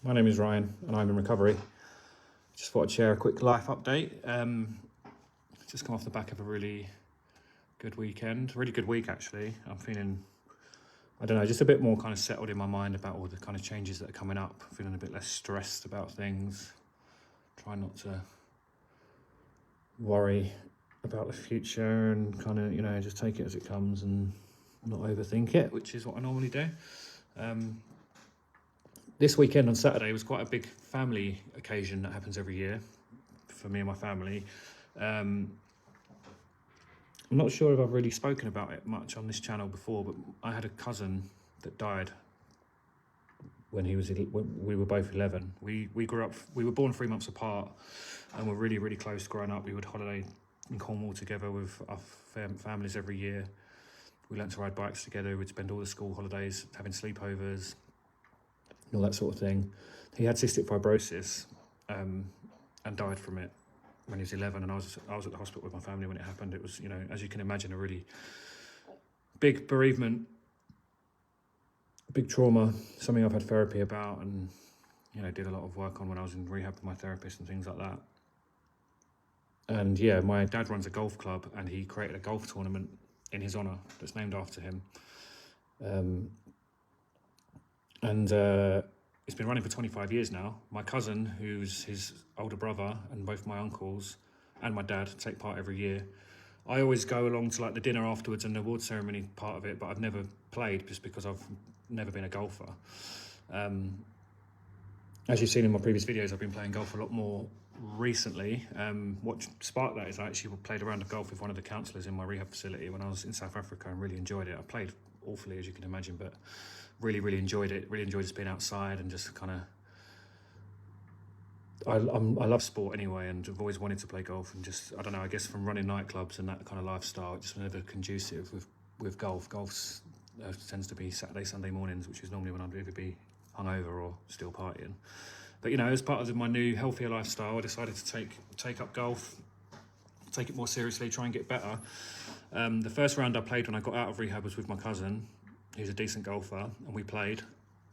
My name is Ryan and I'm in recovery. Just thought I'd share a quick life update. Just come off the back of a really good weekend, really good week actually. I'm feeling, I don't know, just a bit more kind of settled in my mind about all the kind of changes that are coming up. Feeling a bit less stressed about things. Try not to worry about the future and kind of, just take it as it comes and not overthink it, which is what I normally do. This weekend on Saturday was quite a big family occasion that happens every year for me and my family. I'm not sure if I've really spoken about it much on this channel before, but I had a cousin that died when we were both 11. We grew up, we were born 3 months apart, and we're really, really close growing up. We would holiday in Cornwall together with our families every year. We learnt to ride bikes together. We'd spend all the school holidays having sleepovers and all that sort of thing. He had cystic fibrosis and died from it when he was 11, and I was at the hospital with my family when it happened. It was, as you can imagine, a really big bereavement, big trauma, something I've had therapy about and, did a lot of work on when I was in rehab with my therapist and things like that. And yeah, my dad runs a golf club and he created a golf tournament in his honour that's named after him. It's been running for 25 years now. My cousin, who's his older brother, and both my uncles and my dad take part every year. I always go along to like the dinner afterwards and the award ceremony part of it, but I've never played just because I've never been a golfer. As you've seen in my previous videos, I've been playing golf a lot more recently. What sparked that is I actually played a round of golf with one of the counsellors in my rehab facility when I was in South Africa and really enjoyed it. I played awfully, as you can imagine, but really, really enjoyed it. Really enjoyed just being outside and just kind of, I love sport anyway, and I've always wanted to play golf, and just, I don't know, I guess from running nightclubs and that kind of lifestyle, it's just never conducive with golf. Golf tends to be Saturday, Sunday mornings, which is normally when I'd either be hungover or still partying. But as part of my new healthier lifestyle, I decided to take up golf, take it more seriously, try and get better. The first round I played when I got out of rehab was with my cousin, who's a decent golfer, and we played.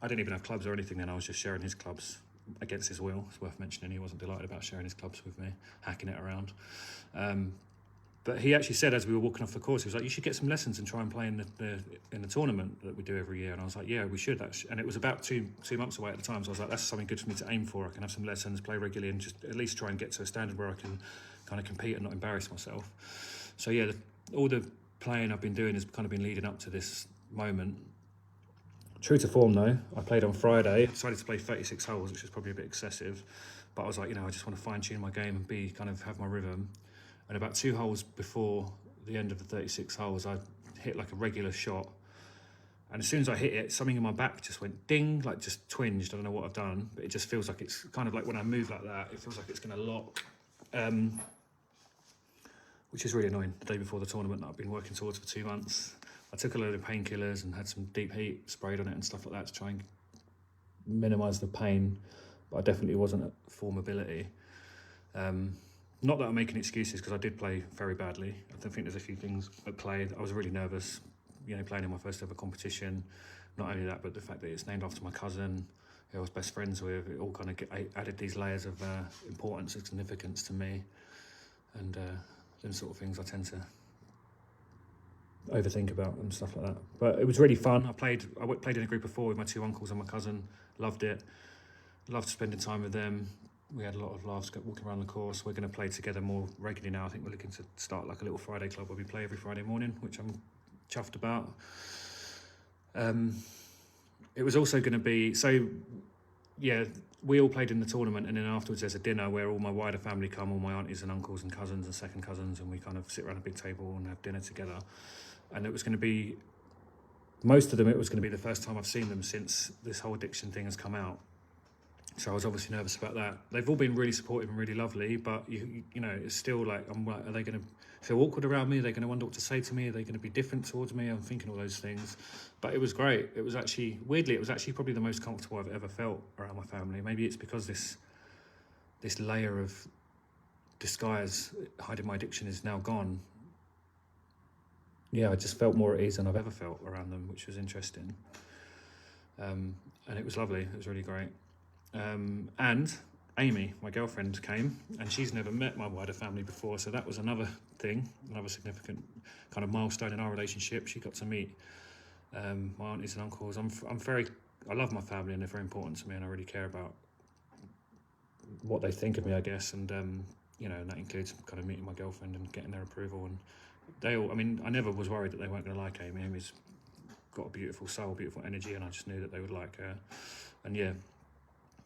I didn't even have clubs or anything then, I was just sharing his clubs against his will. It's worth mentioning he wasn't delighted about sharing his clubs with me, hacking it around. But he actually said, as we were walking off the course, he was like, "You should get some lessons and try and play in the tournament that we do every year." And I was like, "Yeah, we should." And it was about two months away at the time, so I was like, "That's something good for me to aim for. I can have some lessons, play regularly, and just at least try and get to a standard where I can kind of compete and not embarrass myself." So yeah, all the playing I've been doing has kind of been leading up to this moment. True to form though, I played on Friday. I decided to play 36 holes, which is probably a bit excessive, but I was like, I just want to fine tune my game and have my rhythm. And about 2 holes before the end of the 36 holes, I hit like a regular shot. And as soon as I hit it, something in my back just went ding, like just twinged. I don't know what I've done, but it just feels like it's kind of like when I move like that, it feels like it's going to lock, which is really annoying. The day before the tournament that I've been working towards for 2 months, I took a load of painkillers and had some deep heat sprayed on it and stuff like that to try and minimise the pain, but I definitely wasn't at full mobility. Not that I'm making excuses, because I did play very badly. I don't think there's a few things at play. I was really nervous, playing in my first ever competition. Not only that, but the fact that it's named after my cousin, who I was best friends with, it all kind of added these layers of importance and significance to me. And them sort of things I tend to overthink about and stuff like that. But it was really fun. I played in a group of 4 with my 2 uncles and my cousin. Loved it. Loved spending time with them. We had a lot of laughs walking around the course. We're going to play together more regularly now. I think we're looking to start like a little Friday club where we play every Friday morning, which I'm chuffed about. It was also going to be, we all played in the tournament, and then afterwards there's a dinner where all my wider family come, all my aunties and uncles and cousins and second cousins, and we kind of sit around a big table and have dinner together. And it was going to be, most of them, it was going to be the first time I've seen them since this whole addiction thing has come out. So I was obviously nervous about that. They've all been really supportive and really lovely, but it's still like, I'm like, are they going to feel awkward around me? Are they going to wonder what to say to me? Are they going to be different towards me? I'm thinking all those things. But it was great. It was actually, weirdly, it was actually probably the most comfortable I've ever felt around my family. Maybe it's because this layer of disguise hiding my addiction is now gone. Yeah, I just felt more at ease than I've ever felt around them, which was interesting. And it was lovely. It was really great. And Amy, my girlfriend, came, and she's never met my wider family before, so that was another thing, another significant kind of milestone in our relationship. She got to meet my aunties and uncles. I love my family, and they're very important to me, and I really care about what they think of me, I guess. And and that includes kind of meeting my girlfriend and getting their approval. And I never was worried that they weren't going to like Amy. Amy's got a beautiful soul, beautiful energy, and I just knew that they would like her. And yeah,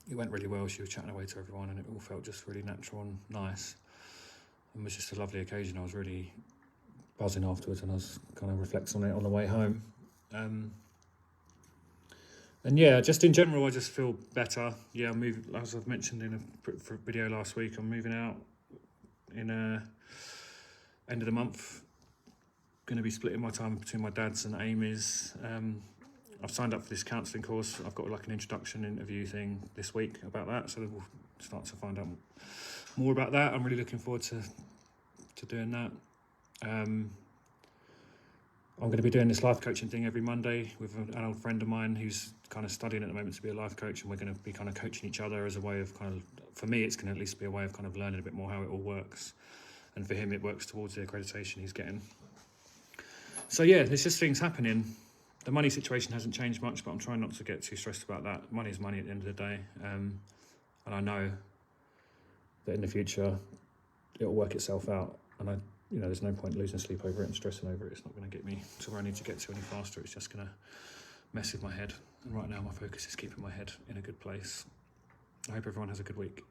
it went really well. She was chatting away to everyone, and it all felt just really natural and nice. It was just a lovely occasion. I was really buzzing afterwards, and I was kind of reflecting on it on the way home. And yeah, just in general, I just feel better. Yeah, I'm moving, as I've mentioned in a video last week, I'm moving out in end of the month. Going to be splitting my time between my dad's and Amy's. I've signed up for this counselling course. I've got like an introduction interview thing this week about that, so we'll start to find out more about that. I'm really looking forward to doing that. I'm going to be doing this life coaching thing every Monday with an old friend of mine who's kind of studying at the moment to be a life coach, and we're going to be kind of coaching each other as a way of kind of, for me, it's going to at least be a way of kind of learning a bit more how it all works. And for him, it works towards the accreditation he's getting. So yeah, there's just things happening. The money situation hasn't changed much, but I'm trying not to get too stressed about that. Money is money at the end of the day. And I know that in the future, it'll work itself out. And there's no point losing sleep over it and stressing over it. It's not going to get me to where I need to get to any faster. It's just going to mess with my head. And right now, my focus is keeping my head in a good place. I hope everyone has a good week.